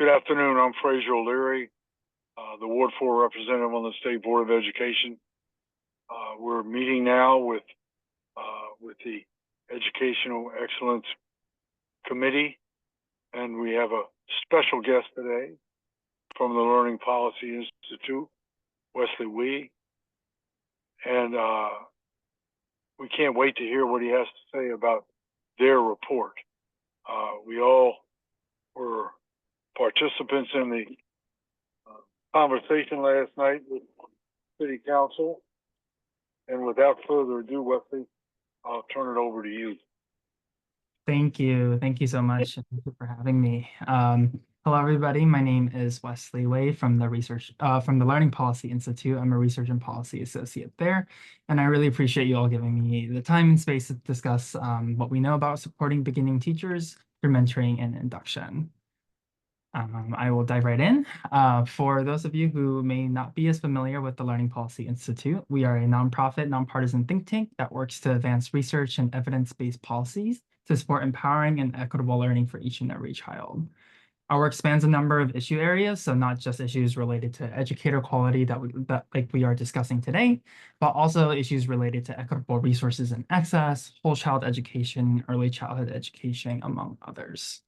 Good afternoon. I'm Fraser O'Leary, the Ward 4 representative on the State Board of Education. We're meeting now with the Educational Excellence Committee, and we have a special guest today from the Learning Policy Institute, Wesley Wee. And we can't wait to hear what he has to say about their report. We all were participants in the conversation last night with City Council. And without further ado, Wesley, I'll turn it over to you. Thank you. Thank you so much. Thank you for having me. Hello, everybody. My name is Wesley Wei from the Learning Policy Institute. I'm a research and policy associate there, and I really appreciate you all giving me the time and space to discuss what we know about supporting beginning teachers through mentoring and induction. I will dive right in. For those of you who may not be as familiar with the Learning Policy Institute, we are a nonprofit, nonpartisan think tank that works to advance research and evidence-based policies to support empowering and equitable learning for each and every child. Our work spans a number of issue areas, so not just issues related to educator quality that we are discussing today, but also issues related to equitable resources and access, whole child education, early childhood education, among others.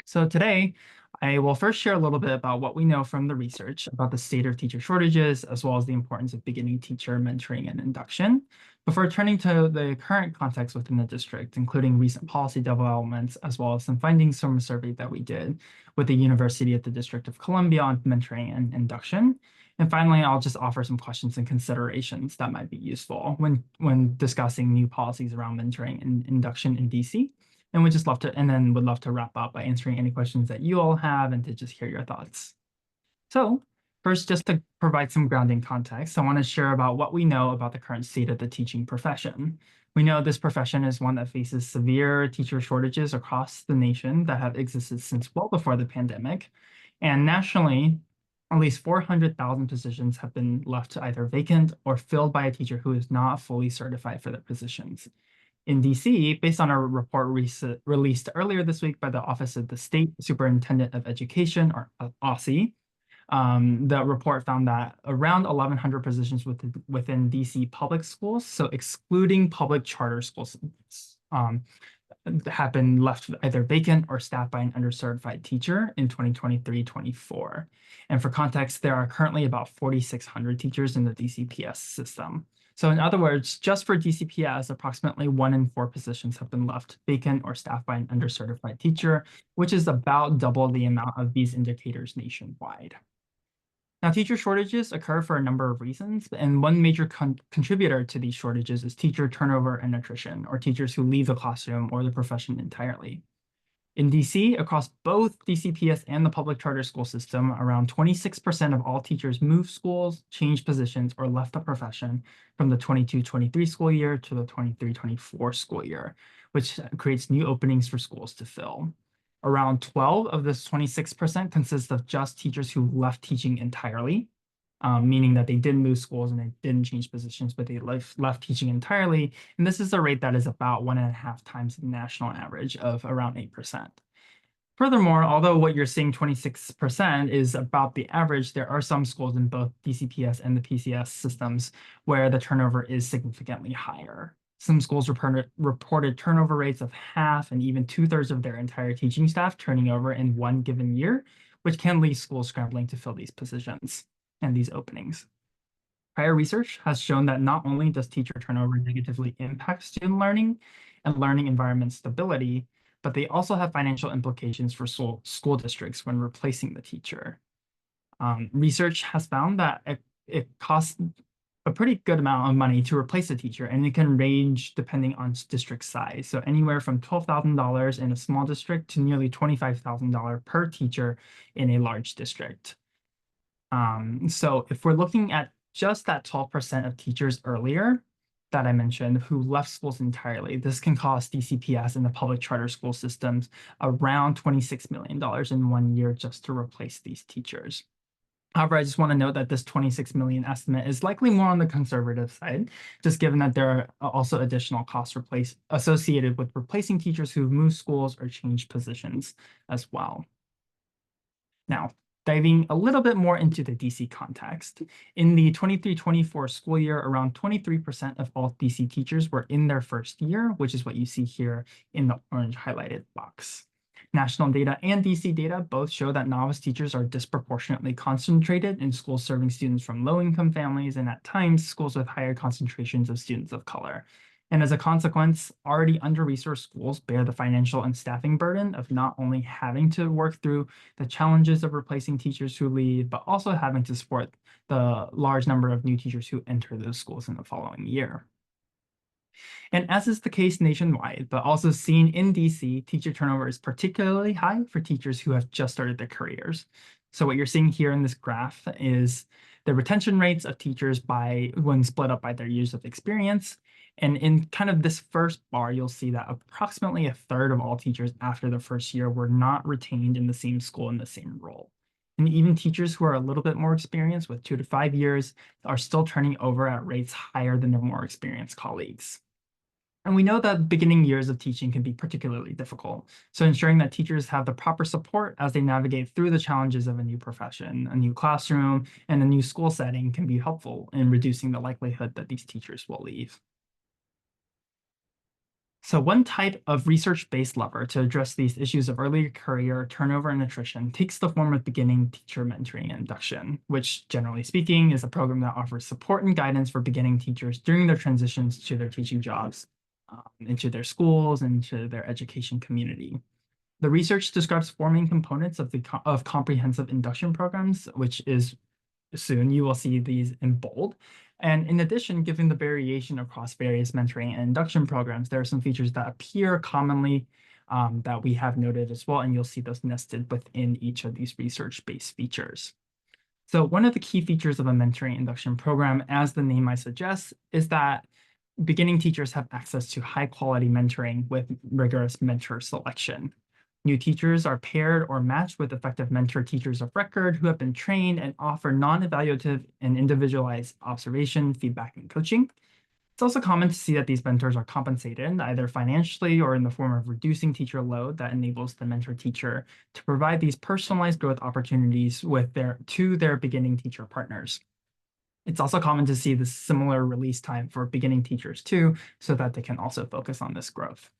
So today, I will first share a little bit about what we know from the research about the state of teacher shortages, as well as the importance of beginning teacher mentoring and induction, before turning to the current context within the district, including recent policy developments, as well as some findings from a survey that we did with the University of the District of Columbia on mentoring and induction. And finally, I'll just offer some questions and considerations that might be useful when discussing new policies around mentoring and induction in DC. And would love to wrap up by answering any questions that you all have and to just hear your thoughts. So first, just to provide some grounding context, I want to share about what we know about the current state of the teaching profession. We know this profession is one that faces severe teacher shortages across the nation that have existed since well before the pandemic. And nationally, at least 400,000 positions have been left either vacant or filled by a teacher who is not fully certified for their positions. In DC, based on a report released earlier this week by the Office of the State Superintendent of Education, or OSSE, the report found that around 1,100 positions within DC public schools, so excluding public charter schools, have been left either vacant or staffed by an undercertified teacher in 2023-24. And for context, there are currently about 4,600 teachers in the DCPS system. So in other words, just for DCPS, approximately 1 in 4 positions have been left vacant or staffed by an undercertified teacher, which is about double the amount of these indicators nationwide. Now, teacher shortages occur for a number of reasons, and one major contributor to these shortages is teacher turnover and attrition, or teachers who leave the classroom or the profession entirely. In DC, across both DCPS and the public charter school system, around 26% of all teachers moved schools, changed positions, or left the profession from the 22-23 school year to the 23-24 school year, which creates new openings for schools to fill. Around 12 of this 26% consists of just teachers who left teaching entirely, meaning that they didn't move schools and they didn't change positions, but they left teaching entirely. And this is a rate that is about 1.5 times the national average of around 8%. Furthermore, although what you're seeing 26% is about the average, there are some schools in both DCPS and the PCS systems where the turnover is significantly higher. Some schools reported turnover rates of half and even 2/3 of their entire teaching staff turning over in one given year, which can leave schools scrambling to fill these positions and these openings. Prior research has shown that not only does teacher turnover negatively impact student learning and learning environment stability, but they also have financial implications for school districts when replacing the teacher. Research has found that it costs a pretty good amount of money to replace a teacher, and it can range depending on district size. So anywhere from $12,000 in a small district to nearly $25,000 per teacher in a large district. So if we're looking at just that 12% of teachers earlier that I mentioned who left schools entirely, this can cost DCPS and the public charter school systems around $26 million in 1 year just to replace these teachers. However, I just want to note that this 26 million estimate is likely more on the conservative side, just given that there are also additional costs associated with replacing teachers who've moved schools or changed positions as well. Now, diving a little bit more into the DC context, in the 23-24 school year, around 23% of all DC teachers were in their first year, which is what you see here in the orange highlighted box. National data and DC data both show that novice teachers are disproportionately concentrated in schools serving students from low-income families and at times schools with higher concentrations of students of color. And as a consequence, already under-resourced schools bear the financial and staffing burden of not only having to work through the challenges of replacing teachers who leave, but also having to support the large number of new teachers who enter those schools in the following year. And as is the case nationwide, but also seen in DC, teacher turnover is particularly high for teachers who have just started their careers. So what you're seeing here in this graph is the retention rates of teachers when split up by their years of experience. And in kind of this first bar, you'll see that approximately a third of all teachers after the first year were not retained in the same school in the same role. And even teachers who are a little bit more experienced with 2 to 5 years are still turning over at rates higher than their more experienced colleagues. And we know that beginning years of teaching can be particularly difficult. So ensuring that teachers have the proper support as they navigate through the challenges of a new profession, a new classroom, and a new school setting can be helpful in reducing the likelihood that these teachers will leave. So one type of research-based lever to address these issues of early career turnover and attrition takes the form of beginning teacher mentoring and induction, which generally speaking is a program that offers support and guidance for beginning teachers during their transitions to their teaching jobs, into their schools, and to their education community. The research describes four main components of comprehensive induction programs, which is soon you will see these in bold. And in addition, given the variation across various mentoring and induction programs, there are some features that appear commonly that we have noted as well, and you'll see those nested within each of these research-based features. So one of the key features of a mentoring induction program, as the name might suggest, is that beginning teachers have access to high-quality mentoring with rigorous mentor selection. New teachers are paired or matched with effective mentor teachers of record who have been trained and offer non-evaluative and individualized observation, feedback, and coaching. It's also common to see that these mentors are compensated either financially or in the form of reducing teacher load that enables the mentor teacher to provide these personalized growth opportunities to their beginning teacher partners. It's also common to see the similar release time for beginning teachers too, so that they can also focus on this growth.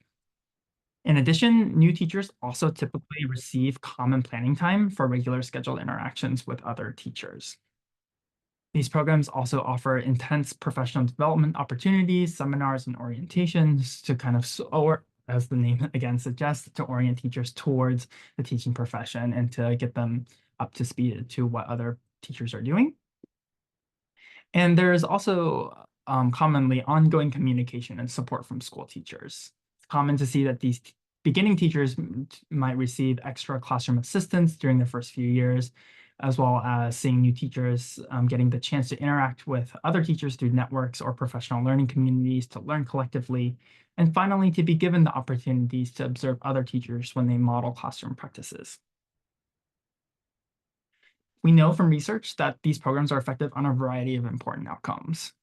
In addition, new teachers also typically receive common planning time for regular scheduled interactions with other teachers. These programs also offer intense professional development opportunities, seminars, and orientations to kind of, or as the name again suggests, to orient teachers towards the teaching profession and to get them up to speed to what other teachers are doing. And there is also commonly ongoing communication and support from school teachers. It's common to see that these beginning teachers might receive extra classroom assistance during their first few years, as well as seeing new teachers getting the chance to interact with other teachers through networks or professional learning communities to learn collectively, and finally, to be given the opportunities to observe other teachers when they model classroom practices. We know from research that these programs are effective on a variety of important outcomes.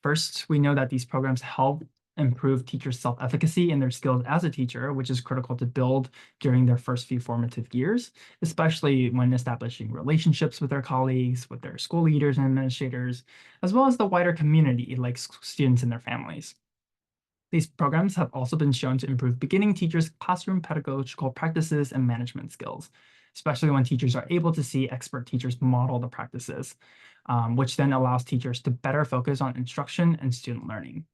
First, we know that these programs help improve teachers' self-efficacy in their skills as a teacher, which is critical to build during their first few formative years, especially when establishing relationships with their colleagues, with their school leaders and administrators, as well as the wider community, like students and their families. These programs have also been shown to improve beginning teachers' classroom pedagogical practices and management skills, especially when teachers are able to see expert teachers model the practices, which then allows teachers to better focus on instruction and student learning.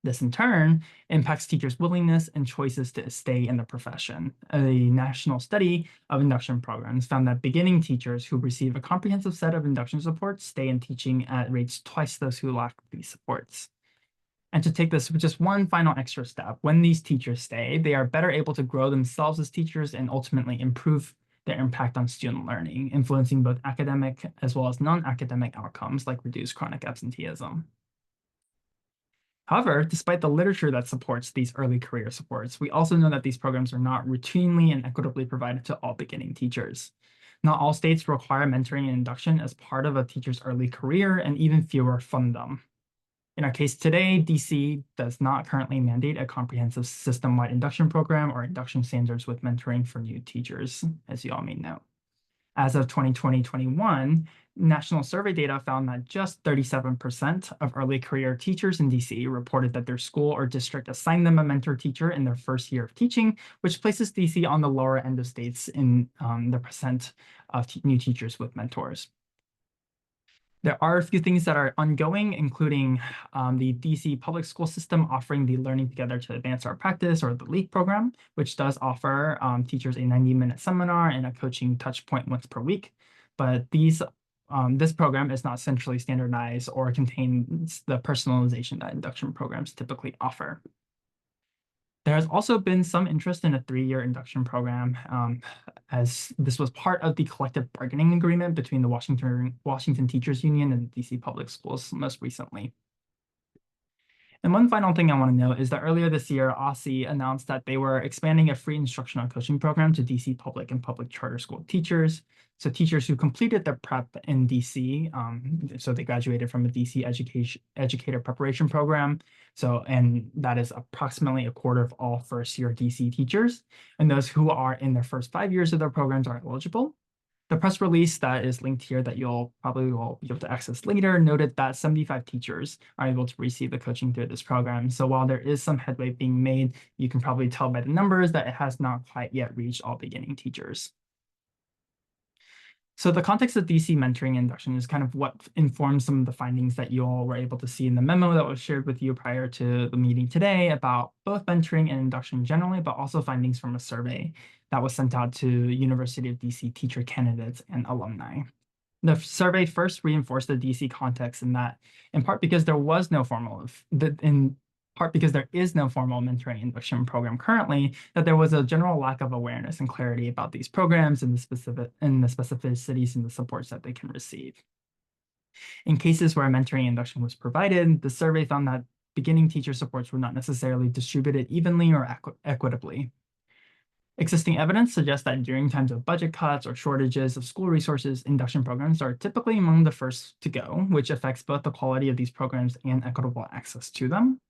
This, in turn, impacts teachers' willingness and choices to stay in the profession. A national study of induction programs found that beginning teachers who receive a comprehensive set of induction supports stay in teaching at rates twice those who lack these supports. And to take this with just one final extra step, when these teachers stay, they are better able to grow themselves as teachers and ultimately improve their impact on student learning, influencing both academic as well as non-academic outcomes like reduced chronic absenteeism. However, despite the literature that supports these early career supports, we also know that these programs are not routinely and equitably provided to all beginning teachers. Not all states require mentoring and induction as part of a teacher's early career, and even fewer fund them. In our case today, DC does not currently mandate a comprehensive system-wide induction program or induction standards with mentoring for new teachers, as you all may know. As of 2020-21, national survey data found that just 37% of early career teachers in DC reported that their school or district assigned them a mentor teacher in their first year of teaching, which places DC on the lower end of states in the percent of new teachers with mentors. There are a few things that are ongoing, including the DC public school system offering the Learning Together to Advance Our Practice, or the LEAP program, which does offer teachers a 90-minute seminar and a coaching touch point once per week. But this program is not centrally standardized or contains the personalization that induction programs typically offer. There has also been some interest in a 3-year induction program, as this was part of the collective bargaining agreement between the Washington Teachers Union and the DC Public Schools most recently. And one final thing I want to note is that earlier this year, OSSI announced that they were expanding a free instructional coaching program to DC public and public charter school teachers. So teachers who completed their prep in DC, so they graduated from a DC educator preparation program. And that is approximately a quarter of all first-year DC teachers. And those who are in their first 5 years of their programs are eligible. The press release that is linked here that you'll probably will be able to access later noted that 75 teachers are able to receive the coaching through this program. So while there is some headway being made, you can probably tell by the numbers that it has not quite yet reached all beginning teachers. So the context of DC mentoring induction is kind of what informs some of the findings that you all were able to see in the memo that was shared with you prior to the meeting today about both mentoring and induction generally, but also findings from a survey that was sent out to University of DC teacher candidates and alumni. The survey first reinforced the DC context in part because there is no formal mentoring induction program currently, that there was a general lack of awareness and clarity about these programs and the specificities and the supports that they can receive. In cases where mentoring induction was provided, the survey found that beginning teacher supports were not necessarily distributed evenly or equitably. Existing evidence suggests that during times of budget cuts or shortages of school resources, induction programs are typically among the first to go, which affects both the quality of these programs and equitable access to them.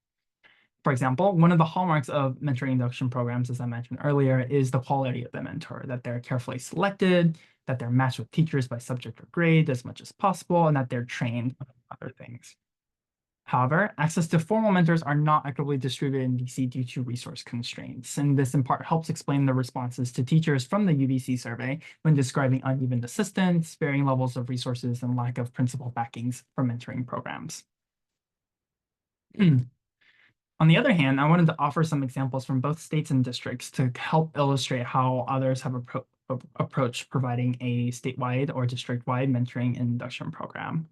For example, one of the hallmarks of mentoring induction programs, as I mentioned earlier, is the quality of the mentor, that they're carefully selected, that they're matched with teachers by subject or grade as much as possible, and that they're trained on other things. However, access to formal mentors are not equitably distributed in DC due to resource constraints, and this in part helps explain the responses to teachers from the UBC survey when describing uneven assistance, varying levels of resources, and lack of principal backings for mentoring programs. On the other hand, I wanted to offer some examples from both states and districts to help illustrate how others have approached providing a statewide or district-wide mentoring and induction program.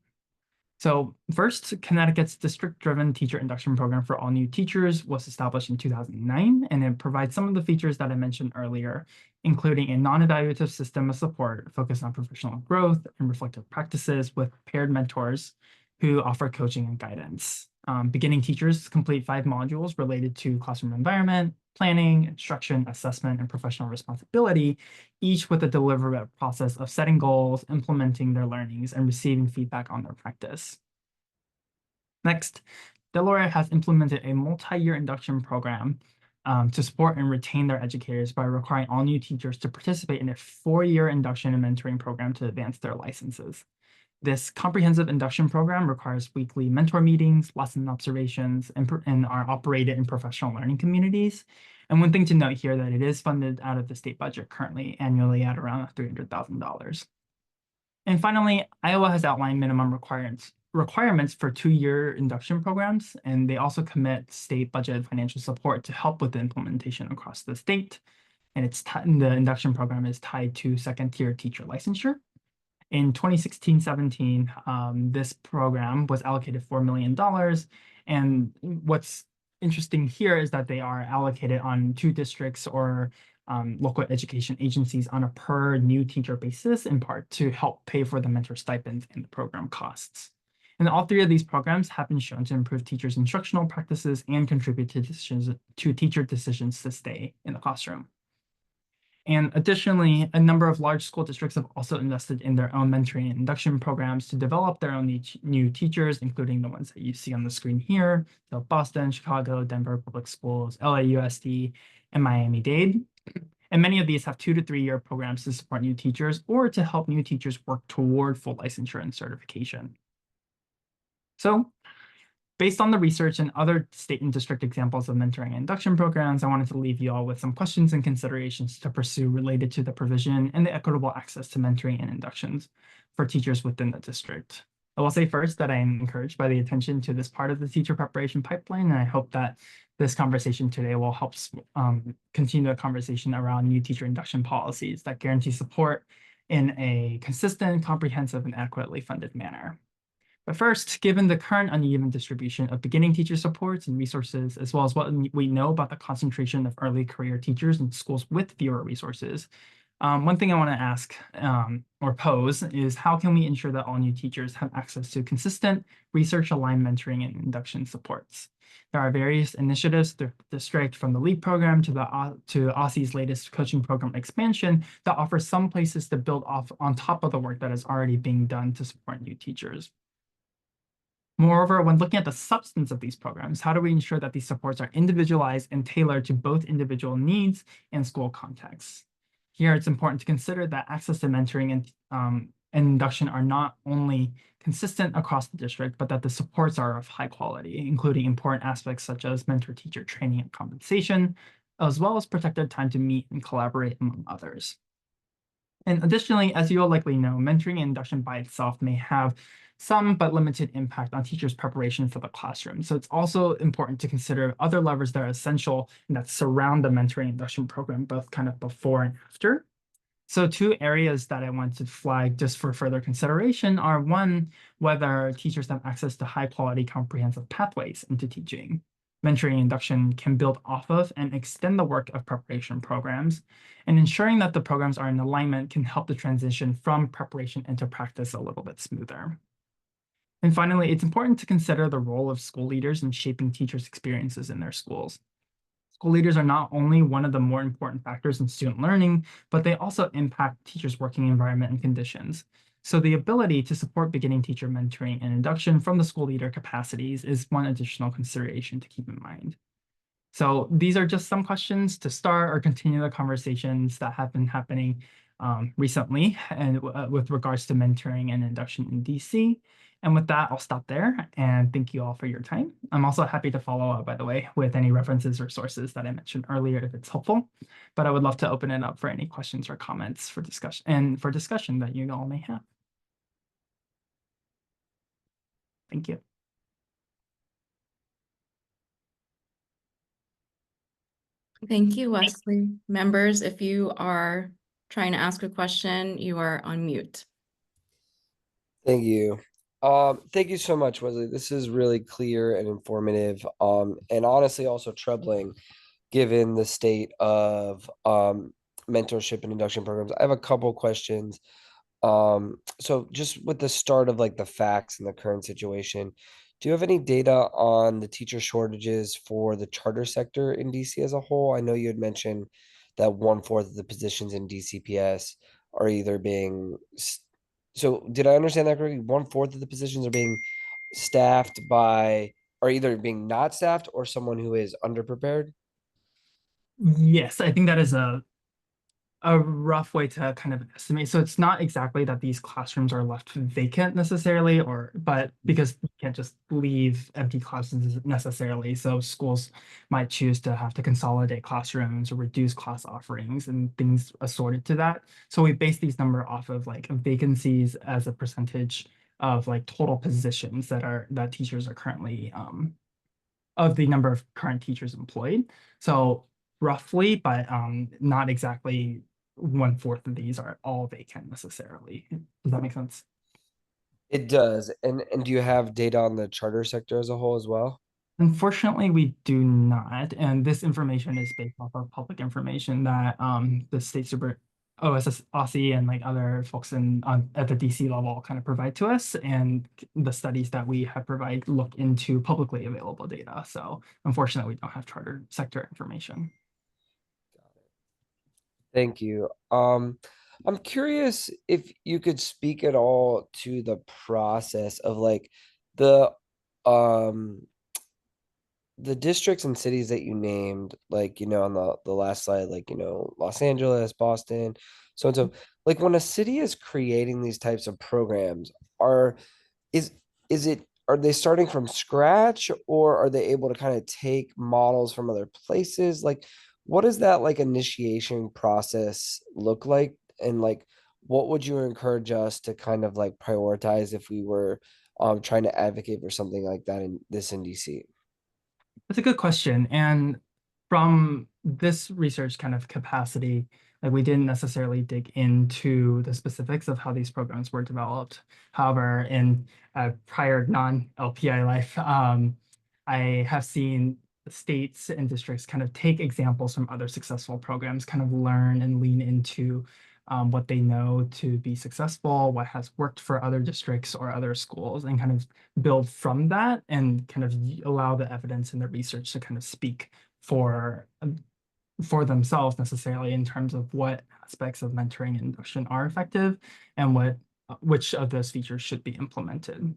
So first, Connecticut's district-driven teacher induction program for all new teachers was established in 2009, and it provides some of the features that I mentioned earlier, including a non-evaluative system of support focused on professional growth and reflective practices with paired mentors who offer coaching and guidance. Beginning teachers complete 5 modules related to classroom environment, planning, instruction, assessment, and professional responsibility, each with a deliberative process of setting goals, implementing their learnings, and receiving feedback on their practice. Next, Delaware has implemented a multi-year induction program to support and retain their educators by requiring all new teachers to participate in a 4-year induction and mentoring program to advance their licenses. This comprehensive induction program requires weekly mentor meetings, lesson observations, and are operated in professional learning communities. And one thing to note here that it is funded out of the state budget currently annually at around $300,000. And finally, Iowa has outlined minimum requirements for 2-year induction programs, and they also commit state budget financial support to help with the implementation across the state. And the induction program is tied to second-tier teacher licensure. In 2016-17, this program was allocated $4 million. And what's interesting here is that they are allocated on 2 districts or local education agencies on a per new teacher basis, in part to help pay for the mentor stipends and the program costs. And all 3 of these programs have been shown to improve teachers' instructional practices and contribute to teacher decisions to stay in the classroom. And additionally, a number of large school districts have also invested in their own mentoring and induction programs to develop their own new teachers, including the ones that you see on the screen here. So Boston, Chicago, Denver Public Schools, LAUSD, and Miami-Dade. And many of these have 2 to 3 year programs to support new teachers or to help new teachers work toward full licensure and certification. So based on the research and other state and district examples of mentoring and induction programs, I wanted to leave you all with some questions and considerations to pursue related to the provision and the equitable access to mentoring and inductions for teachers within the district. I will say first that I am encouraged by the attention to this part of the teacher preparation pipeline, and I hope that this conversation today will help continue the conversation around new teacher induction policies that guarantee support in a consistent, comprehensive, and adequately funded manner. But first, given the current uneven distribution of beginning teacher supports and resources, as well as what we know about the concentration of early career teachers in schools with fewer resources, one thing I want to ask or pose is how can we ensure that all new teachers have access to consistent research-aligned mentoring and induction supports? There are various initiatives through the district, from the LEAP program to OSSE's latest coaching program expansion, that offer some places to build off on top of the work that is already being done to support new teachers. Moreover, when looking at the substance of these programs, how do we ensure that these supports are individualized and tailored to both individual needs and school contexts? Here, it's important to consider that access to mentoring and induction are not only consistent across the district, but that the supports are of high quality, including important aspects such as mentor-teacher training and compensation, as well as protected time to meet and collaborate, among others. And additionally, as you'll likely know, mentoring and induction by itself may have some but limited impact on teachers' preparation for the classroom. So it's also important to consider other levers that are essential and that surround the mentoring induction program, both kind of before and after. So 2 areas that I want to flag just for further consideration are, one, whether teachers have access to high quality comprehensive pathways into teaching. Mentoring induction can build off of and extend the work of preparation programs, and ensuring that the programs are in alignment can help the transition from preparation into practice a little bit smoother. And finally, it's important to consider the role of school leaders in shaping teachers' experiences in their schools. School leaders are not only one of the more important factors in student learning, but they also impact teachers' working environment and conditions. So the ability to support beginning teacher mentoring and induction from the school leader capacities is one additional consideration to keep in mind. So these are just some questions to start or continue the conversations that have been happening recently and with regards to mentoring and induction in DC. And with that, I'll stop there and thank you all for your time. I'm also happy to follow up, by the way, with any references or sources that I mentioned earlier if it's helpful. But I would love to open it up for any questions or comments for discussion that you all may have. Thank you. Thank you, Wesley. Members, if you are trying to ask a question, you are on mute. Thank you. Thank you so much, Wesley. This is really clear and informative, and honestly also troubling given the state of mentorship and induction programs. I have a couple questions. So just with the start of like the facts and the current situation, do you have any data on the teacher shortages for the charter sector in DC as a whole? I know you had mentioned that 1/4 of the positions in DCPS are either being so did I understand that correctly? 1/4 of the positions are being staffed by, are either being not staffed or someone who is underprepared? Yes, I think that is a rough way to kind of estimate. So it's not exactly that these classrooms are left vacant necessarily, but because you can't just leave empty classrooms necessarily. So schools might choose to have to consolidate classrooms or reduce class offerings and things assorted to that. So we base these number off of like vacancies as a percentage of like total positions that teachers are currently of the number of current teachers employed. So roughly, but not exactly 1/4 of these are all vacant necessarily. Does that make sense? It does. And do you have data on the charter sector as a whole as well? Unfortunately, we do not, and this information is based off of public information that the state super OSS OSSE and like other folks at the DC level kind of provide to us, and the studies that we have provide look into publicly available data. So unfortunately, we don't have charter sector information. Thank you. I'm curious if you could speak at all to the process of like the the districts and cities that you named, like, on the last slide, like, Los Angeles, Boston, so and so, like when a city is creating these types of programs, is are they starting from scratch, or are they able to kind of take models from other places? Like, what does that like initiation process look like? And like, what would you encourage us to kind of like prioritize if we were trying to advocate for something like that in DC? That's a good question. And from this research kind of capacity, like we didn't necessarily dig into the specifics of how these programs were developed. However, in a prior non-LPI life, I have seen states and districts kind of take examples from other successful programs, kind of learn and lean into what they know to be successful, what has worked for other districts or other schools, and kind of build from that and kind of allow the evidence and the research to kind of speak for themselves necessarily in terms of what aspects of mentoring and induction are effective and which of those features should be implemented.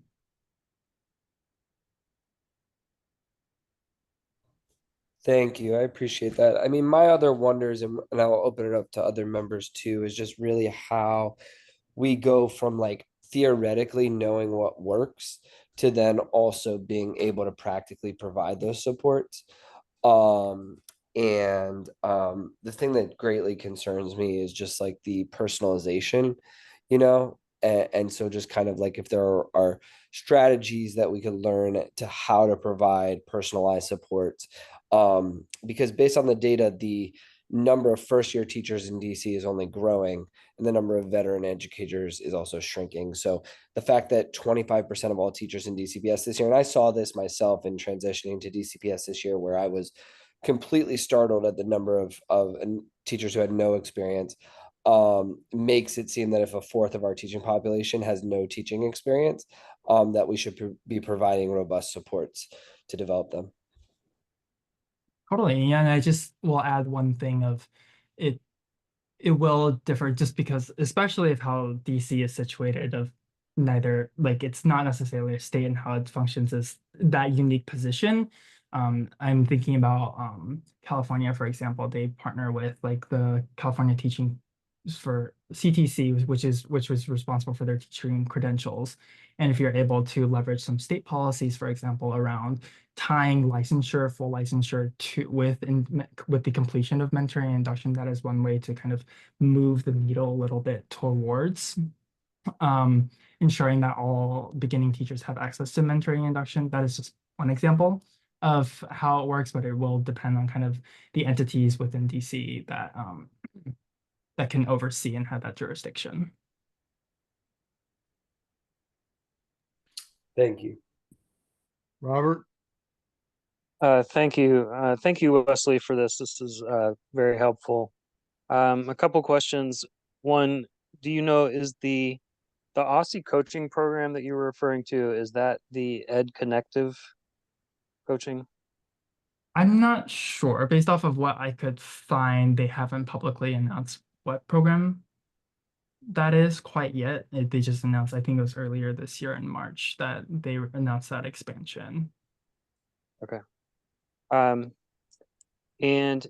Thank you. I appreciate that. I mean, my other wonders, and I'll open it up to other members too, is just really how we go from like theoretically knowing what works to then also being able to practically provide those supports. Um, the thing that greatly concerns me is just like the personalization, and so just kind of like if there are strategies that we could learn to how to provide personalized supports. Because based on the data, the number of first year teachers in DC is only growing, and the number of veteran educators is also shrinking. So the fact that 25% of all teachers in DCPS this year, and I saw this myself in transitioning to DCPS this year, where I was completely startled at the number of teachers who had no experience, makes it seem that if a fourth of our teaching population has no teaching experience, that we should be providing robust supports to develop them. Totally. And I just will add one thing of it. It will differ just because, especially of how DC is situated, of neither, like it's not necessarily a state and how it functions as that unique position. I'm thinking about California, for example. They partner with like the California Teaching for CTC, which was responsible for their teaching credentials. And if you're able to leverage some state policies, for example, around tying licensure, full licensure to with the completion of mentoring and induction, that is one way to kind of move the needle a little bit towards ensuring that all beginning teachers have access to mentoring and induction. That is just one example of how it works, but it will depend on kind of the entities within DC that can oversee and have that jurisdiction. Thank you. Robert? Thank you. Thank you, Wesley, for this. This is very helpful. A couple questions. One, do you know, is the Aussie coaching program that you were referring to, is that the Ed Connective coaching? I'm not sure. Based off of what I could find, they haven't publicly announced what program that is quite yet. They just announced, I think it was earlier this year in March, that they announced that expansion. Okay. And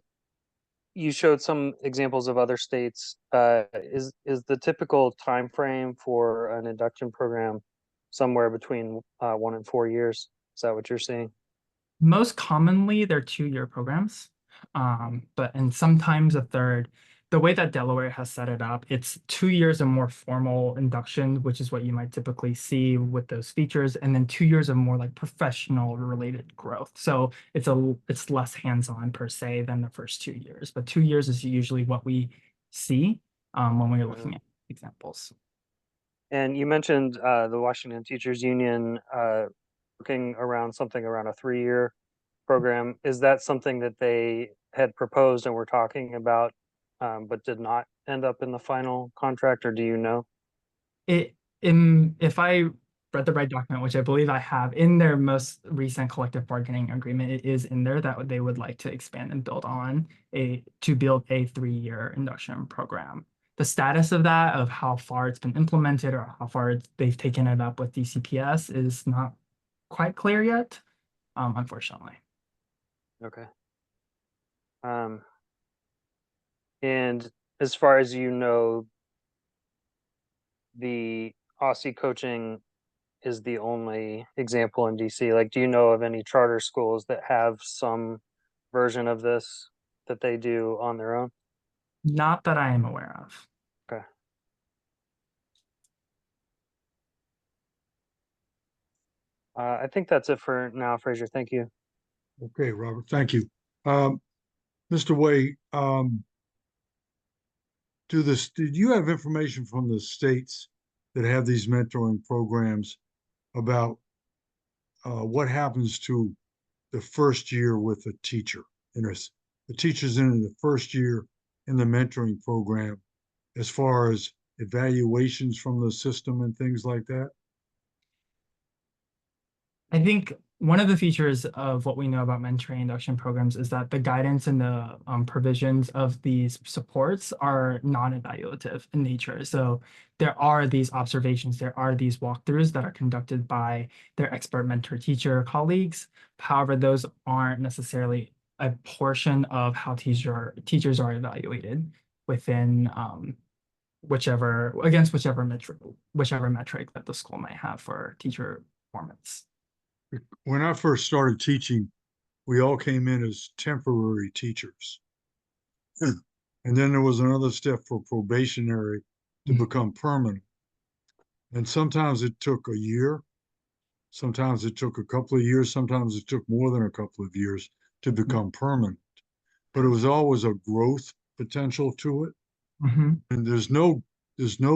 you showed some examples of other states. Is the typical time frame for an induction program somewhere between 1 and 4 years? Is that what you're seeing? Most commonly, they're 2-year programs, and sometimes a third. The way that Delaware has set it up, it's 2 years of more formal induction, which is what you might typically see with those features, and then 2 years of more like professional related growth. So it's less hands-on per se than the first 2 years, but 2 years is usually what we see when we're looking at examples. And you mentioned the Washington Teachers Union working around something around a 3-year program. Is that something that they had proposed and were talking about, but did not end up in the final contract, or do you know? If I read the right document, which I believe I have, in their most recent collective bargaining agreement, it is in there that they would like to expand and build on to build a 3-year induction program. The status of that, of how far it's been implemented or how far they've taken it up with DCPS, is not quite clear yet, unfortunately. Okay. And as far as you know, the Aussie coaching is the only example in DC. Like, do you know of any charter schools that have some version of this that they do on their own? Not that I am aware of. Okay. I think that's it for now, Fraser. Thank you. Okay, Robert, thank you. Mr. Way, did you have information from the states that have these mentoring programs about what happens to the first year with a teacher? The teacher's in the first year in the mentoring program as far as evaluations from the system and things like that? I think one of the features of what we know about mentoring induction programs is that the guidance and the provisions of these supports are non-evaluative in nature. So there are these observations, there are these walkthroughs that are conducted by their expert mentor teacher colleagues. However, those aren't necessarily a portion of how teachers are evaluated within whichever metric that the school might have for teacher performance. When I first started teaching, we all came in as temporary teachers. And then there was another step for probationary to become permanent. And sometimes it took a year, sometimes it took a couple of years, sometimes it took more than a couple of years to become permanent. But it was always a growth potential to it. Mm-hmm. And there's no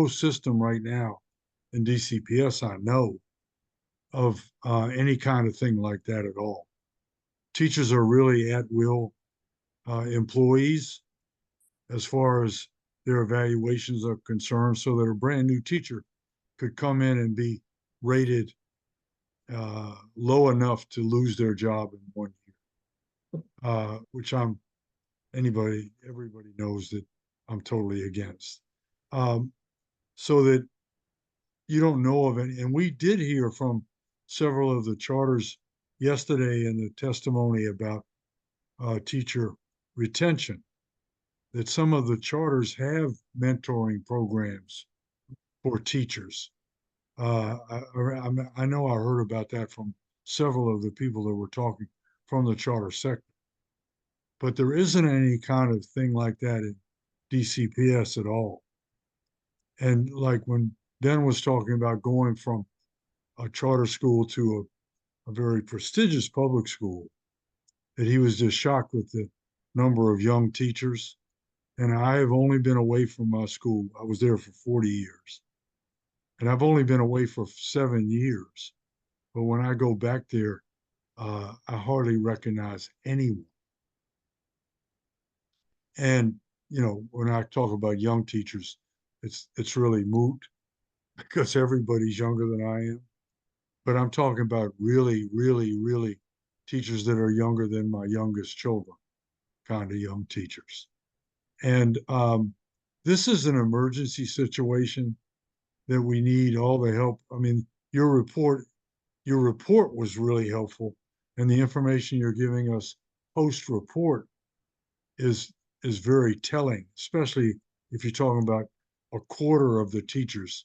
system right now in DCPS I know of any kind of thing like that at all. Teachers are really at will employees as far as their evaluations are concerned, so that a brand new teacher could come in and be rated low enough to lose their job in 1 year, which everybody knows that I'm totally against. So that you don't know of any, and we did hear from several of the charters yesterday in the testimony about teacher retention, that some of the charters have mentoring programs for teachers. I know I heard about that from several of the people that were talking from the charter sector, but there isn't any kind of thing like that in DCPS at all. And like when Ben was talking about going from a charter school to a very prestigious public school, that he was just shocked with the number of young teachers. And I have only been away from my school. I was there for 40 years. And I've only been away for 7 years. But when I go back there, I hardly recognize anyone. And, when I talk about young teachers, it's really moot because everybody's younger than I am. But I'm talking about really, really, really teachers that are younger than my youngest children, kind of young teachers. And this is an emergency situation that we need all the help. I mean, your report was really helpful, and the information you're giving us post report is very telling, especially if you're talking about a quarter of the teachers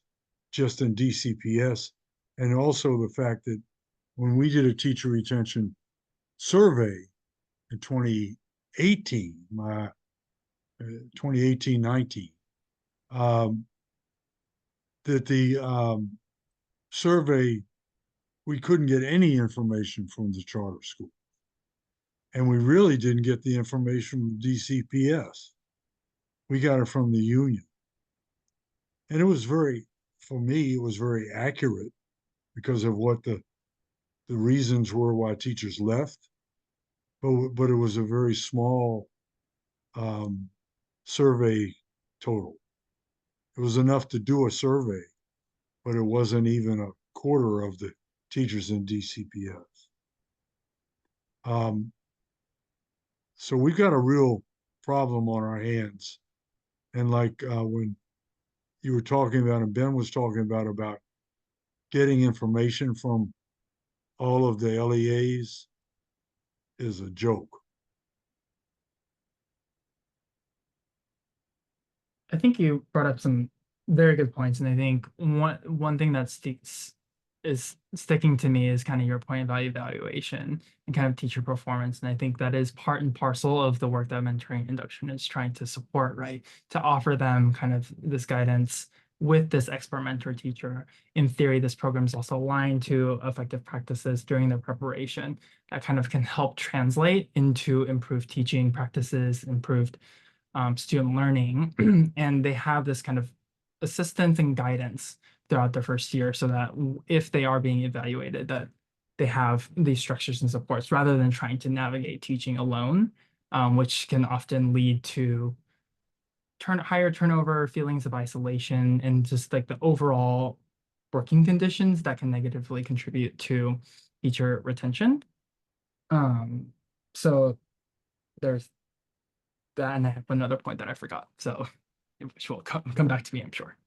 just in DCPS, and also the fact that when we did a teacher retention survey in 2018, 2018-19, that the survey, we couldn't get any information from the charter school. And we really didn't get the information from DCPS. We got it from the union. And for me, it was very accurate because of what the reasons were why teachers left. But it was a very small survey total. It was enough to do a survey, but it wasn't even a quarter of the teachers in DCPS. So we've got a real problem on our hands. And like when you were talking about, and Ben was talking about getting information from all of the LEAs is a joke. I think you brought up some very good points, and I think one thing that is sticking to me is kind of your point about evaluation and kind of teacher performance. And I think that is part and parcel of the work that mentoring induction is trying to support, right? To offer them kind of this guidance with this expert mentor teacher. In theory, this program is also aligned to effective practices during their preparation that kind of can help translate into improved teaching practices, improved student learning, and they have this kind of assistance and guidance throughout their first year so that if they are being evaluated, that they have these structures and supports rather than trying to navigate teaching alone, which can often lead to higher turnover, feelings of isolation, and just like the overall working conditions that can negatively contribute to teacher retention. So there's that, and I have another point that I forgot, so which will come back to me, I'm sure.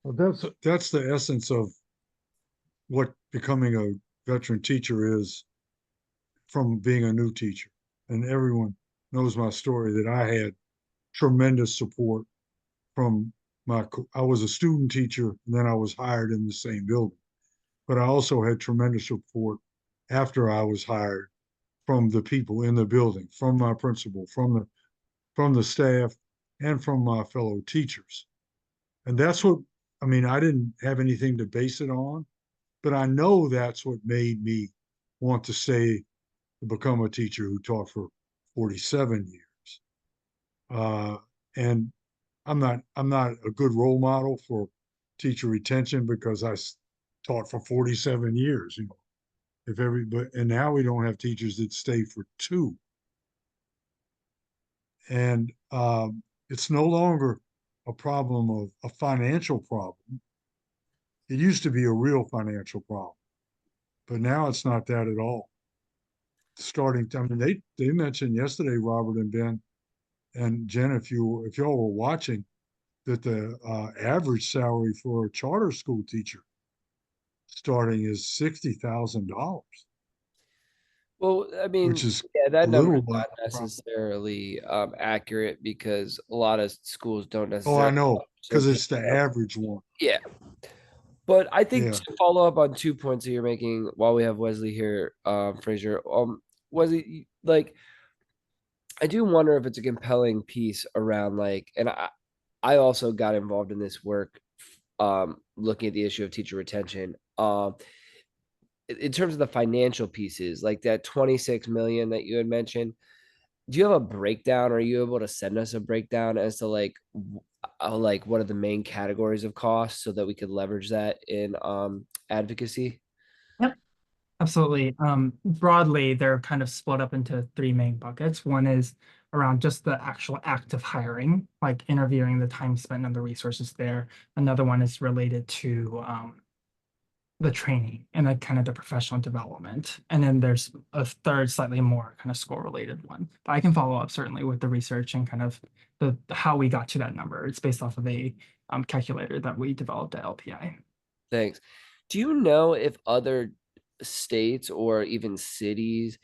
Well, that's the essence of what becoming a veteran teacher is from being a new teacher. And everyone knows my story that I had tremendous support from I was a student teacher, and then I was hired in the same building. But I also had tremendous support after I was hired from the people in the building, from my principal, from the staff, and from my fellow teachers. And that's what, I mean, I didn't have anything to base it on, but I know that's what made me want to stay to become a teacher who taught for 47 years. And I'm not a good role model for teacher retention because I taught for 47 years, you know. And now we don't have teachers that stay for 2. And it's no longer a problem of a financial problem. It used to be a real financial problem, but now it's not that at all. I mean, they mentioned yesterday, Robert and Ben and Jen, if y'all were watching, that the average salary for a charter school teacher starting is $60,000, Well, I mean, which is yeah, a that number little is bit. not necessarily accurate because a lot of schools don't Oh, I necessarily. know, So because it's the average one. yeah. But I think Yeah. to follow up on 2 points that you're making while we have Wesley here, Fraser, Wesley, like, I do wonder if it's a compelling piece around like, and I also got involved in this work, looking at the issue of teacher retention. In terms of the financial pieces, like that 26 million that you had mentioned, do you have a breakdown? Are you able to send us a breakdown as to like what are the main categories of costs so that we could leverage that in advocacy? Yep, absolutely. Broadly, they're kind of split up into 3 main buckets. One is around just the actual act of hiring, like interviewing, the time spent and the resources there. Another one is related to the training and the kind of the professional development. And then there's a third, slightly more kind of score related one. But I can follow up certainly with the research and kind of the how we got to that number. It's based off of a calculator that we developed at LPI. Thanks. Do you know if other states or even cities,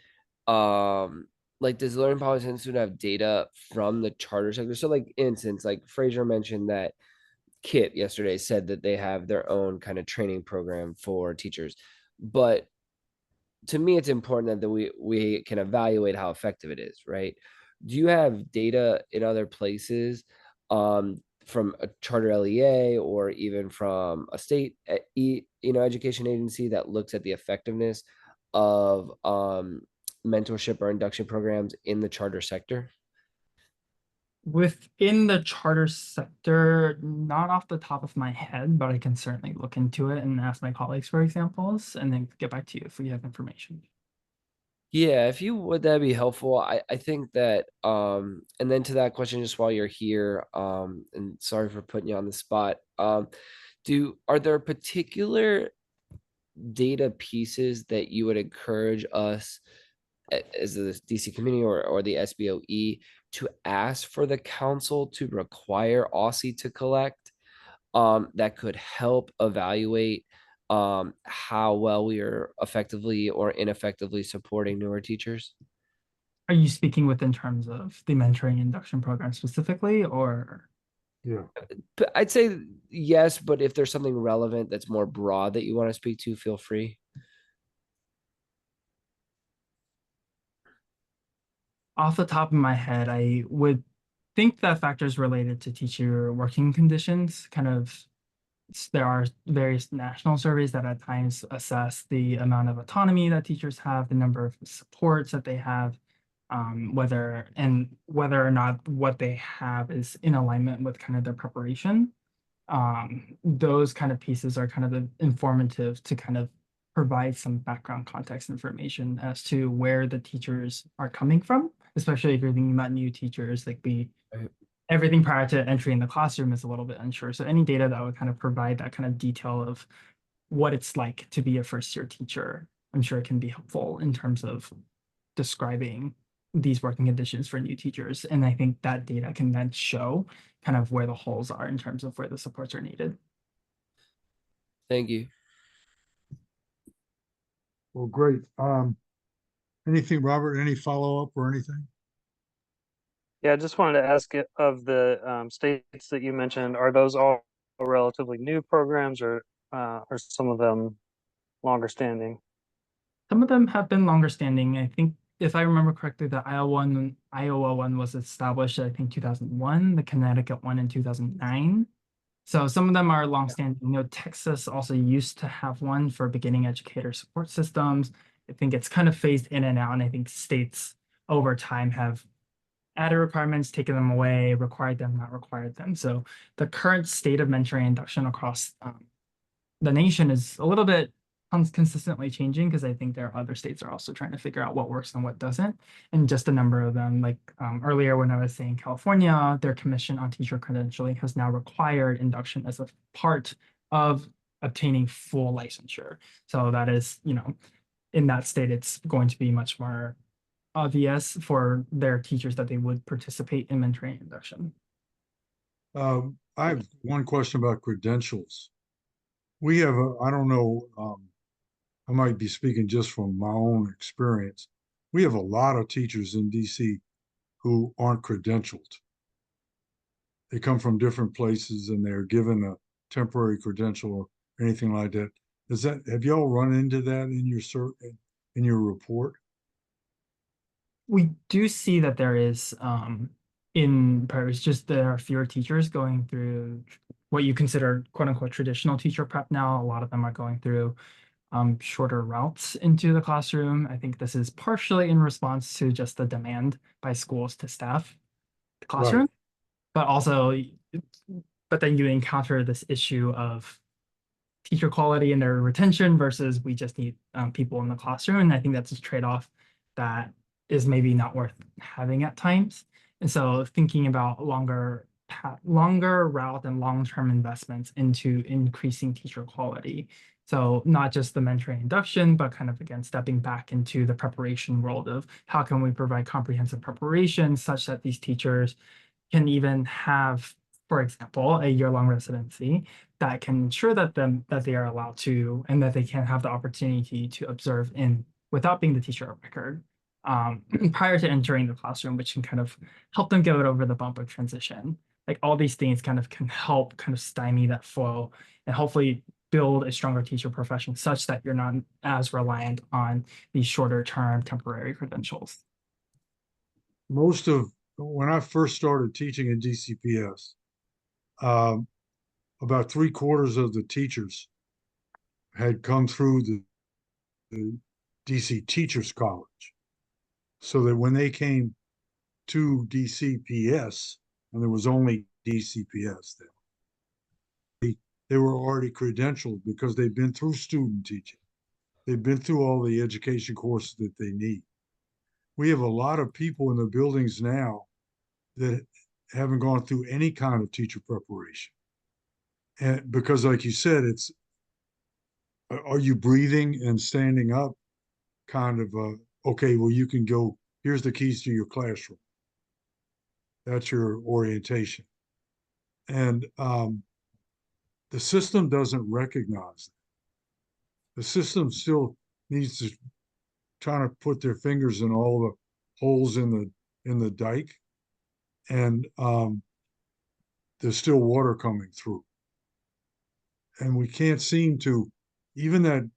like does the Learning Policy Institute have data from the charter sector? So like instance, like Fraser mentioned that Kit yesterday said that they have their own kind of training program for teachers. But to me, it's important that we can evaluate how effective it is, right? Do you have data in other places, from a charter LEA or even from a state education agency that looks at the effectiveness of mentorship or induction programs in the charter sector? Within the charter sector, not off the top of my head, but I can certainly look into it and ask my colleagues for examples and then get back to you if we have information. Yeah, if you would, that'd be helpful. I think that, and then to that question, just while you're here, and sorry for putting you on the spot, are there particular data pieces that you would encourage us as the DC community or the SBOE to ask for the council to require Aussie to collect, that could help evaluate how well we are effectively or ineffectively supporting newer teachers? Are you speaking with in terms of the mentoring induction program specifically, or? Yeah. But I'd say yes, but if there's something relevant that's more broad that you want to speak to, feel free. Off the top of my head, I would think that factors related to teacher working conditions kind of there are various national surveys that at times assess the amount of autonomy that teachers have, the number of supports that they have, whether or not what they have is in alignment with kind of their preparation. Those kind of pieces are kind of informative to kind of provide some background context information as to where the teachers are coming from, especially if you're thinking about new teachers, like Right. everything prior to entry in the classroom is a little bit unsure. So any data that would kind of provide that kind of detail of what it's like to be a first-year teacher, I'm sure it can be helpful in terms of describing these working conditions for new teachers. And I think that data can then show kind of where the holes are in terms of where the supports are needed. Thank you. Well, great. Anything, Robert, any follow-up or anything? Yeah, I just wanted to ask it of the states that you mentioned, are those all relatively new programs, or are some of them longer standing? Some of them have been longer standing. I think if I remember correctly, the Iowa one was established, I think 2001, the Connecticut one in 2009. So some of them are longstanding. You know, Texas also used to have one for beginning educator support systems. I think it's kind of phased in and out, and I think states over time have added requirements, taken them away, required them, not required them. So the current state of mentoring induction across the nation is a little bit consistently changing, because I think there are other states are also trying to figure out what works and what doesn't. And just a number of them, like earlier when I was saying California, their Commission on Teacher Credentialing has now required induction as a part of obtaining full licensure. So that is, you know, in that state, it's going to be much more obvious for their teachers that they would participate in mentoring induction. I have one question about credentials. We have I don't know, I might be speaking just from my own experience. We have a lot of teachers in DC who aren't credentialed. They come from different places and they're given a temporary credential or anything like that. Have y'all run into that in your report? We do see that there is in Paris, just there are fewer teachers going through what you consider quote unquote traditional teacher prep now. A lot of them are going through shorter routes into the classroom. I think this is partially in response to just the demand by schools to staff the classroom, Right. but also, but then you encounter this issue of teacher quality and their retention versus we just need people in the classroom. And I think that's a trade-off that is maybe not worth having at times. And so thinking about longer route and long-term investments into increasing teacher quality. So not just the mentoring induction, but kind of again, stepping back into the preparation world of how can we provide comprehensive preparation such that these teachers can even have, for example, a year-long residency that can ensure that they are allowed to, and that they can have the opportunity to observe in without being the teacher of record prior to entering the classroom, which can kind of help them get over the bump of transition. Like all these things kind of can help kind of stymie that flow and hopefully build a stronger teacher profession such that you're not as reliant on these shorter term temporary credentials. When I first started teaching in DCPS, about 3/4 of the teachers had come through the DC Teachers College. So that when they came to DCPS, and there was only DCPS then, they were already credentialed because they've been through student teaching. They've been through all the education courses that they need. We have a lot of people in the buildings now that haven't gone through any kind of teacher preparation. And because like you said, it's, are you breathing and standing up kind of, okay, well, you can go, here's the keys to your classroom. That's your orientation. And the system doesn't recognize that. The system still needs to try to put their fingers in all holes in the dike, and there's still water coming through. And we can't seem to, even that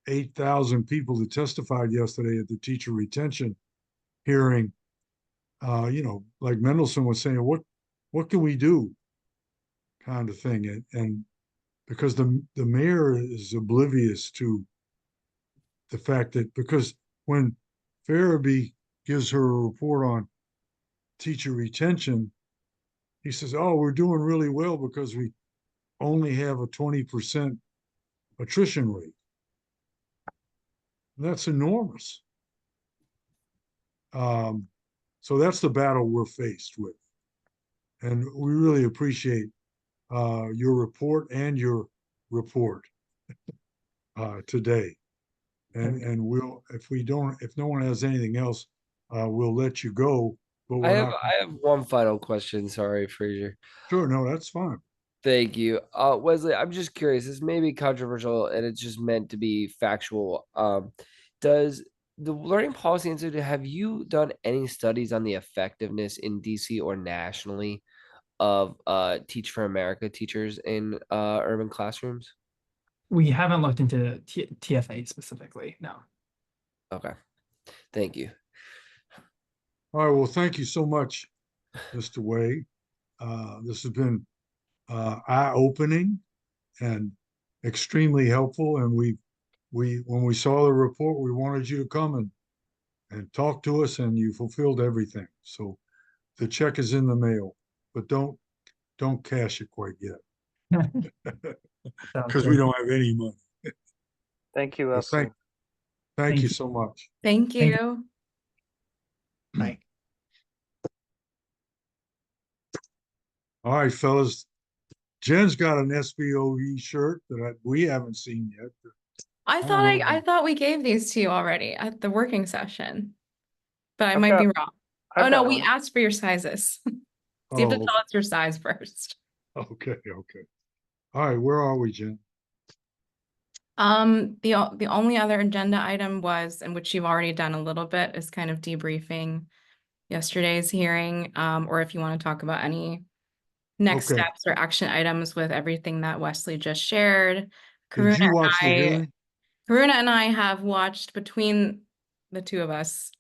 8,000 people that testified yesterday at the teacher retention hearing, like Mendelson was saying, what can we do? Kind of thing. And because the mayor is oblivious to the fact that, because when Farabee gives her a report on teacher retention, he says, oh, we're doing really well because we only have a 20% attrition rate. And that's enormous. So that's the battle we're faced with. And we really appreciate your report and your report today. And we'll, if no one has anything else, we'll let you go. But I we're not. have one final question. Sorry, Fraser. Sure, no, that's fine. Thank you. Wesley, I'm just curious. This may be controversial and it's just meant to be factual. Does the Learning Policy Institute, have you done any studies on the effectiveness in DC or nationally of Teach for America teachers in urban classrooms? We haven't looked into TFA specifically, no. Okay. Thank you. All right, well, thank you so much, Mr. Way. This has been eye-opening and extremely helpful. And when we saw the report, we wanted you to come and talk to us, and you fulfilled everything. So the check is in the mail, but don't cash it quite yet because we don't have any money. Thank you, Well, Wesley. thank you so much. Thank Thank you. Bye. All right, fellas. Jen's got an SBOE shirt that we haven't seen yet. I don't know. I thought we gave these to you already at the working session, but I I've might be got- wrong. I've Oh no, got we one. asked for your sizes. So you have to tell us your size first. Okay. All right, where are we, Jen? The only other agenda item was, and which you've already done a little bit, is kind of debriefing yesterday's hearing, or if you want to talk about any next Okay. steps or action items with everything that Wesley just shared. Did you watch the hearing? Karuna and I have watched, between the two of us,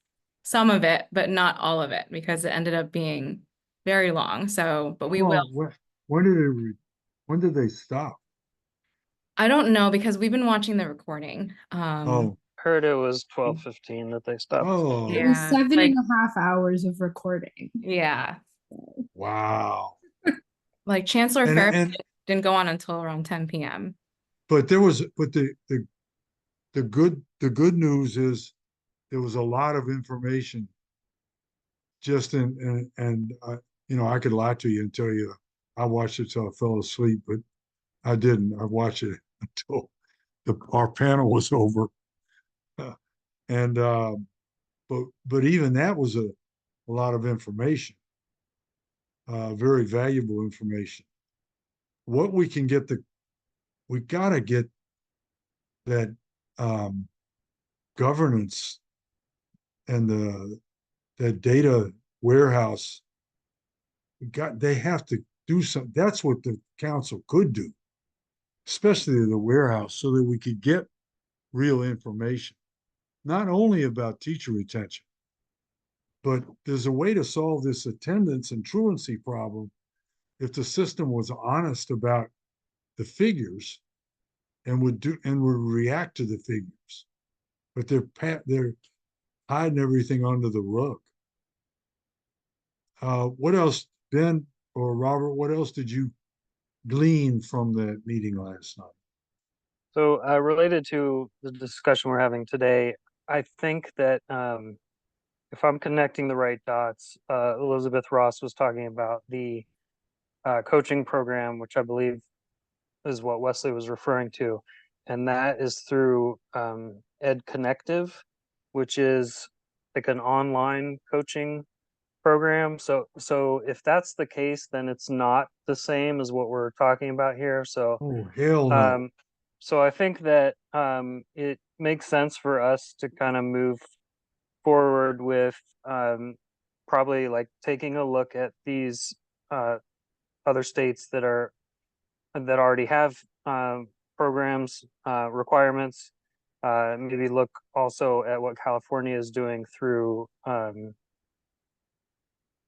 some of it, but not all of it, because it ended up being very long. So, but we will. Well, when did they stop? I don't know, because we've been watching the recording. Oh, Heard it was 12:15 that they stopped. oh, It was Yeah, 7.5 hours of recording. yeah. wow. Like Chancellor And- Fairfax and- didn't go on until around 10 p.m. But the good news is there was a lot of information just I could lie to you and tell you I watched it till I fell asleep, but I didn't. I watched it until our panel was over. And but even that was a lot of information, very valuable information. What we can get we gotta get that governance and that data warehouse. They have to do something. That's what the council could do, especially the warehouse, so that we could get real information, not only about teacher retention, but there's a way to solve this attendance and truancy problem if the system was honest about the figures and would react to the figures. But they're hiding everything under the rug. What else, Ben or Robert? What else did you glean from that meeting last night? So related to the discussion we're having today, I think that if I'm connecting the right dots, Elizabeth Ross was talking about the coaching program, which I believe is what Wesley was referring to. And that is through Ed Connective, which is like an online coaching program. So if that's the case, then it's not the same as what we're talking about here. So Oh, hell no. so I think that it makes sense for us to kind of move forward with probably like taking a look at these other states that already have programs, requirements. Maybe look also at what California is doing through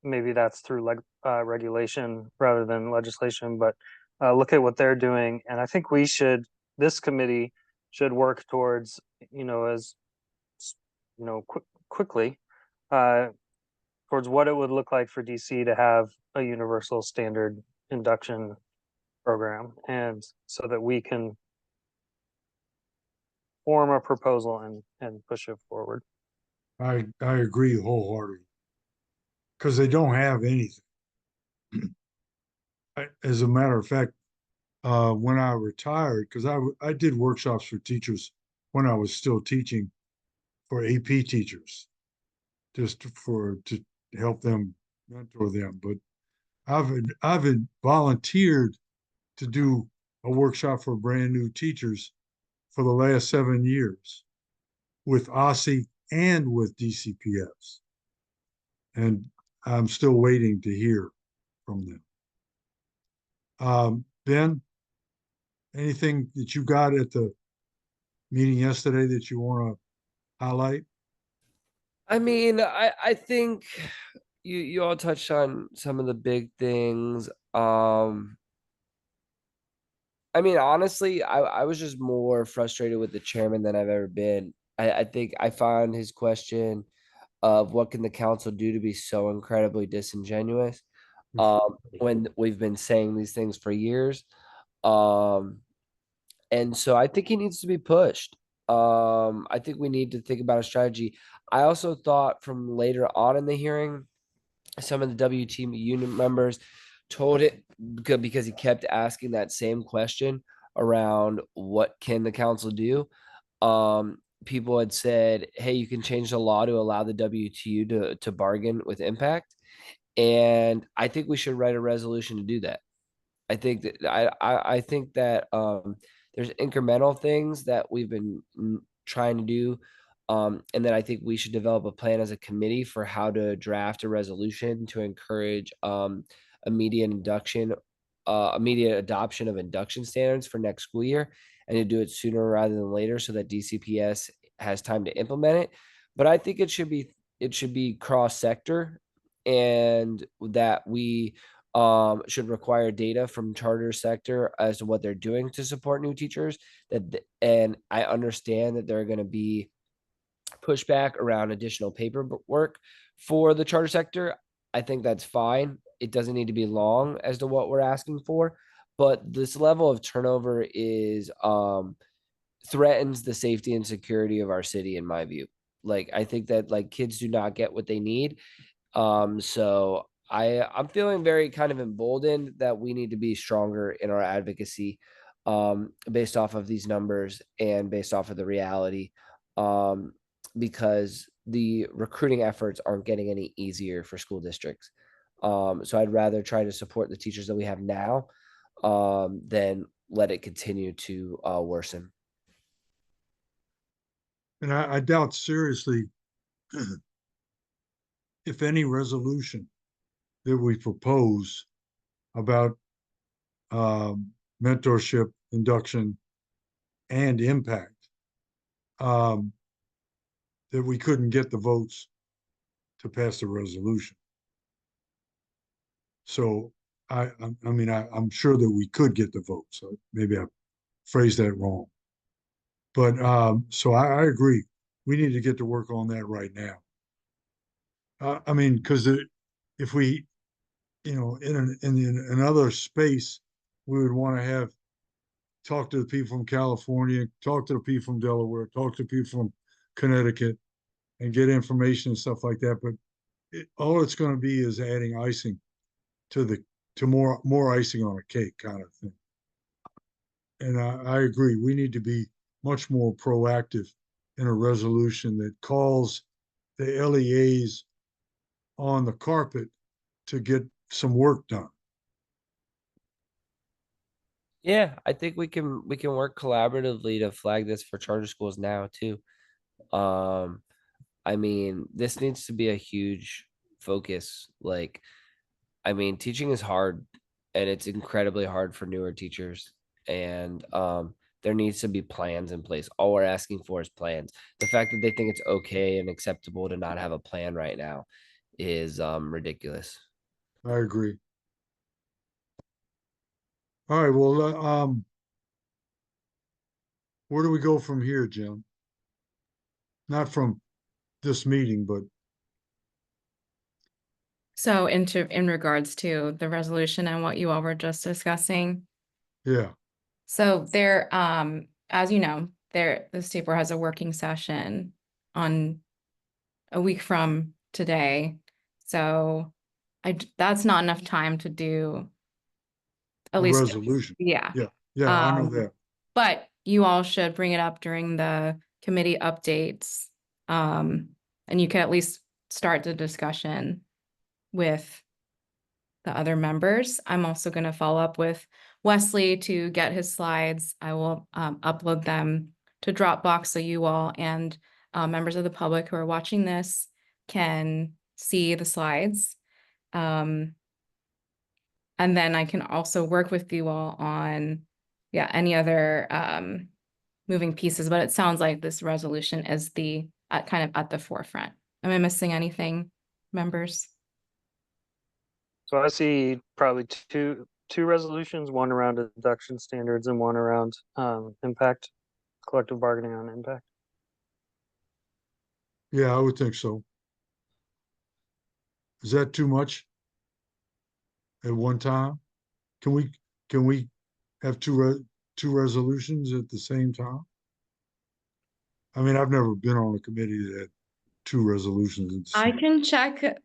maybe that's through like regulation rather than legislation, but look at what they're doing. And I think this committee should work towards, as quickly towards what it would look like for DC to have a universal standard induction program, and so that we can form a proposal and push it forward. I agree wholeheartedly. Because they don't have anything. As a matter of fact, when I retired, because I did workshops for teachers when I was still teaching for AP teachers, just to help them, mentor them. But I've volunteered to do a workshop for brand new teachers for the last 7 years with OSSI and with DCPS. And I'm still waiting to hear from them. Ben, anything that you got at the meeting yesterday that you want to highlight? I mean, I think you all touched on some of the big things. I mean, honestly, I was just more frustrated with the chairman than I've ever been. I think I found his question of what can the council do to be so incredibly disingenuous when we've been saying these things for years. And so I think he needs to be pushed. I think we need to think about a strategy. I also thought from later on in the hearing, some of the WT union members told it because he kept asking that same question around what can the council do. People had said, hey, you can change the law to allow the WTU to bargain with impact. And I think we should write a resolution to do that. I think that I think that there's incremental things that we've been trying to do. And then I think we should develop a plan as a committee for how to draft a resolution to encourage immediate adoption of induction standards for next school year, and to do it sooner rather than later so that DCPS has time to implement it. But I think it should be cross sector, and that we should require data from charter sector as to what they're doing to support new teachers. And I understand that there are going to be pushback around additional paperwork for the charter sector. I think that's fine. It doesn't need to be long as to what we're asking for, but this level of turnover is threatens the safety and security of our city, in my view. Like, I think that like kids do not get what they need. So I'm feeling very kind of emboldened that we need to be stronger in our advocacy based off of these numbers and based off of the reality, because the recruiting efforts aren't getting any easier for school districts. So I'd rather try to support the teachers that we have now than let it continue to worsen. And I doubt seriously if any resolution that we propose about mentorship, induction, and impact, that we couldn't get the votes to pass the resolution. So I'm sure that we could get the votes. So maybe I phrased that wrong. But so I agree. We need to get to work on that right now. I mean, because if we, in another space, we would want to talk to the people from California, talk to the people from Delaware, talk to people from Connecticut, and get information and stuff like that. But all it's going to be is adding icing to more icing on a cake kind of thing. And I agree. We need to be much more proactive in a resolution that calls the LEAs on the carpet to get some work done. Yeah, I think we can work collaboratively to flag this for charter schools now too. I mean, this needs to be a huge focus. Like, I mean, teaching is hard and it's incredibly hard for newer teachers. And there needs to be plans in place. All we're asking for is plans. The fact that they think it's okay and acceptable to not have a plan right now is ridiculous. I agree. All right, well, where do we go from here, Jim? Not from this meeting, but So in regards to the resolution and what you all were just discussing. yeah, So there, as you know, the state board has a working session on a week from today. So that's not enough time to do a at least, resolution. yeah. Yeah, I know that. But you all should bring it up during the committee updates. And you can at least start the discussion with the other members. I'm also going to follow up with Wesley to get his slides. I will upload them to Dropbox so you all and members of the public who are watching this can see the slides. And then I can also work with you all on, any other moving pieces, but it sounds like this resolution is kind of at the forefront. Am I missing anything, members? So I see probably two resolutions, one around deduction standards and one around impact, collective bargaining on impact. Yeah, I would think so. Is that too much at one time? Can we have two resolutions at the same time? I mean, I've never been on a committee that had two resolutions at the I same. can check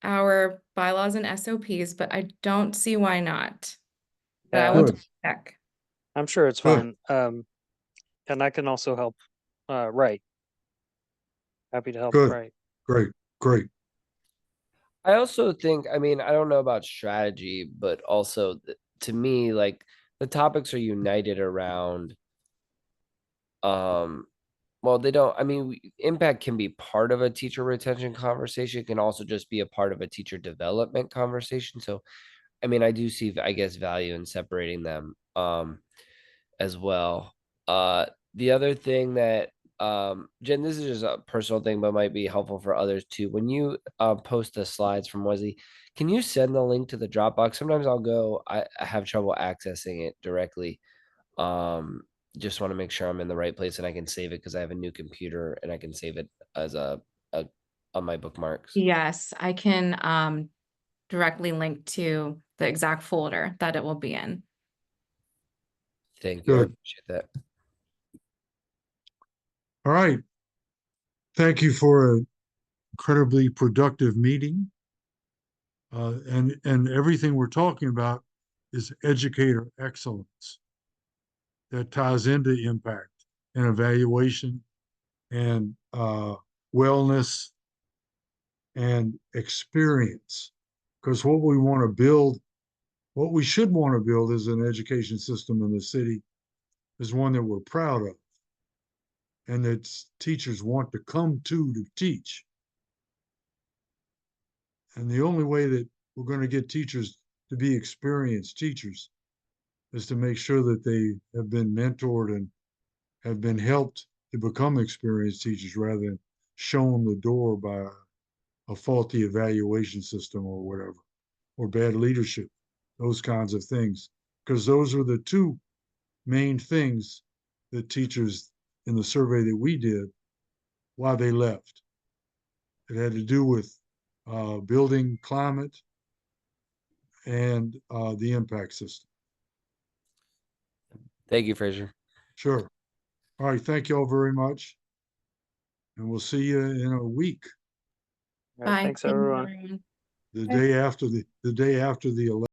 our bylaws and SOPs, but I don't see why not. But I will Good. check. I'm sure it's Good. fine. And I can also help write. Happy to help Good. write. Great. Great. I also think, I mean, I don't know about strategy, but also to me, like the topics are united around, well, they don't, I mean, impact can be part of a teacher retention conversation. It can also just be a part of a teacher development conversation. So, I mean, I do see, I guess, value in separating them, as well. The other thing that, Jen, this is just a personal thing, but might be helpful for others too. When you post the slides from Wesley, can you send the link to the Dropbox? Sometimes I have trouble accessing it directly. Just want to make sure I'm in the right place and I can save it because I have a new computer and I can save it as a on my bookmarks. Yes, I can directly link to the exact folder that it will be in. Thank you. I Good. appreciate that. All right. Thank you for an incredibly productive meeting. And everything we're talking about is educator excellence that ties into impact and evaluation and wellness and experience. Because what we want to build, what we should want to build is an education system in the city is one that we're proud of and that teachers want to come to teach. And the only way that we're going to get teachers to be experienced teachers is to make sure that they have been mentored and have been helped to become experienced teachers rather than shown the door by a faulty evaluation system or whatever, or bad leadership, those kinds of things. Because those are the two main things that teachers in the survey that we did, why they left. It had to do with building climate and the impact system. Thank you, Fraser. Sure. All right. Thank you all very much. And we'll see you in a week. All right, Bye. thanks Thank you, everyone. everyone. The day after the election.